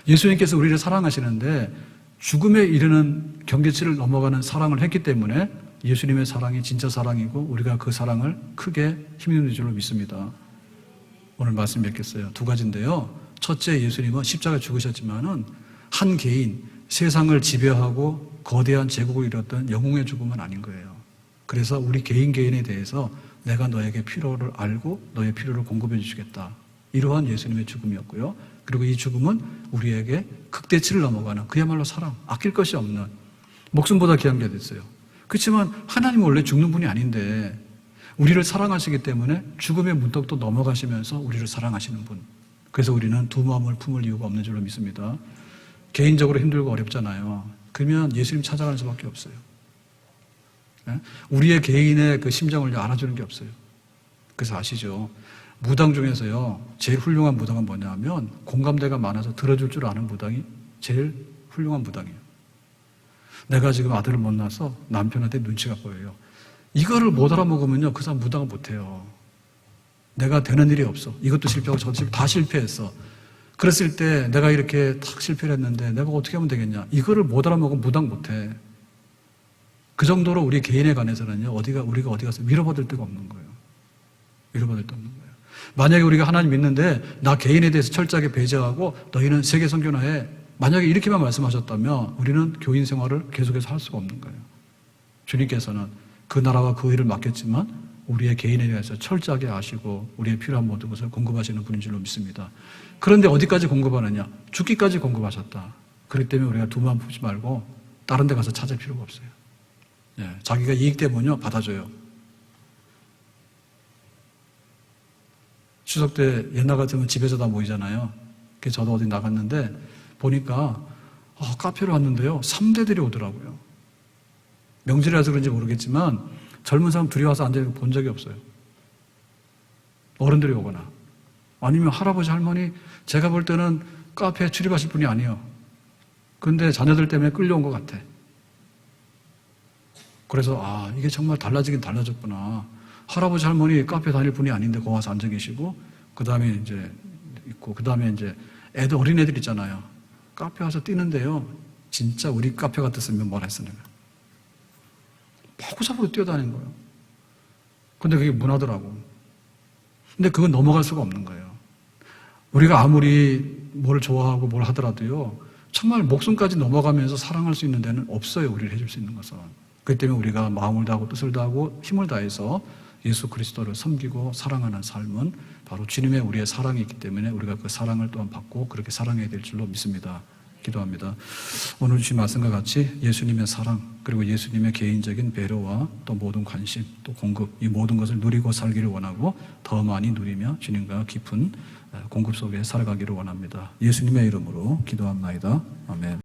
예수님께서 우리를 사랑하시는데 죽음에 이르는 경계치를 넘어가는 사랑을 했기 때문에 예수님의 사랑이 진짜 사랑이고 우리가 그 사랑을 크게 힘입는 줄로 믿습니다. 오늘 말씀 뵙겠어요. 두 가지인데요. 첫째, 예수님은 십자가에 죽으셨지만은 한 개인, 세상을 지배하고 거대한 제국을 이뤘던 영웅의 죽음은 아닌 거예요. 그래서 우리 개인에 대해서 내가 너에게 필요를 알고 너의 필요를 공급해 주시겠다. 이러한 예수님의 죽음이었고요. 그리고 이 죽음은 우리에게 극대치를 넘어가는 그야말로 사랑, 아낄 것이 없는 목숨보다 귀한 게 됐어요. 그렇지만 하나님은 원래 죽는 분이 아닌데 우리를 사랑하시기 때문에 죽음의 문턱도 넘어가시면서 우리를 사랑하시는 분. 그래서 우리는 두 마음을 품을 이유가 없는 줄로 믿습니다. 개인적으로 힘들고 어렵잖아요. 그러면 예수님 찾아가는 수밖에 없어요. 우리의 개인의 그 심정을 알아주는 게 없어요. 그래서 아시죠? 무당 중에서요, 제일 훌륭한 무당은 뭐냐면 공감대가 많아서 들어줄 줄 아는 무당이 제일 훌륭한 무당이에요. 내가 지금 아들을 못 낳아서 남편한테 눈치가 보여요. 이거를 못 알아먹으면요, 그 사람 무당을 못해요. 내가 되는 일이 없어. 이것도 실패하고 저것도 실패, 다 실패했어. 그랬을 때 내가 이렇게 탁 실패를 했는데 내가 어떻게 하면 되겠냐. 이거를 못 알아먹으면 무당 못해. 그 정도로 우리 개인에 관해서는요, 우리가 어디 가서 위로받을 데가 없는 거예요. 위로받을 데 없는 거예요. 만약에 우리가 하나님 믿는데 나 개인에 대해서 철저하게 배제하고 너희는 세계 선교나 해. 만약에 이렇게만 말씀하셨다면 우리는 교인 생활을 계속해서 할 수가 없는 거예요. 주님께서는 그 나라와 그 의를 맡겼지만 우리의 개인에 대해서 철저하게 아시고 우리의 필요한 모든 것을 공급하시는 분인 줄로 믿습니다. 그런데 어디까지 공급하느냐? 죽기까지 공급하셨다. 그렇기 때문에 우리가 두 마음 품지 말고 다른 데 가서 찾을 필요가 없어요. 예, 자기가 이익되면요 받아줘요. 추석 때 옛날 같으면 집에서 다 모이잖아요. 그래서 저도 어디 나갔는데 보니까 카페로 왔는데요 3대들이 오더라고요. 명절이라서 그런지 모르겠지만 젊은 사람 둘이 와서 앉아있는 거 본 적이 없어요. 어른들이 오거나 아니면 할아버지 할머니, 제가 볼 때는 카페에 출입하실 분이 아니에요. 그런데 자녀들 때문에 끌려온 것 같아. 그래서 이게 정말 달라지긴 달라졌구나. 할아버지 할머니 카페 다닐 분이 아닌데 거기 와서 앉아 계시고, 그 다음에 이제 있고, 그 다음에 이제 어린애들 있잖아요. 카페 와서 뛰는데요. 진짜 우리 카페 같았으면 뭘 했으니까. 포구잡으로 뛰어다니는 거예요. 근데 그게 문화더라고. 근데 그건 넘어갈 수가 없는 거예요. 우리가 아무리 뭘 좋아하고 뭘 하더라도요, 정말 목숨까지 넘어가면서 사랑할 수 있는 데는 없어요. 우리를 해줄 수 있는 것은. 그렇기 때문에 우리가 마음을 다하고 뜻을 다하고 힘을 다해서 예수 그리스도를 섬기고 사랑하는 삶은 바로 주님의 우리의 사랑이 있기 때문에 우리가 그 사랑을 또한 받고 그렇게 사랑해야 될 줄로 믿습니다. 기도합니다. 오늘 주신 말씀과 같이 예수님의 사랑, 그리고 예수님의 개인적인 배려와 또 모든 관심, 또 공급, 이 모든 것을 누리고 살기를 원하고 더 많이 누리며 주님과 깊은 공급 속에 살아가기를 원합니다. 예수님의 이름으로 기도합나이다. 아멘.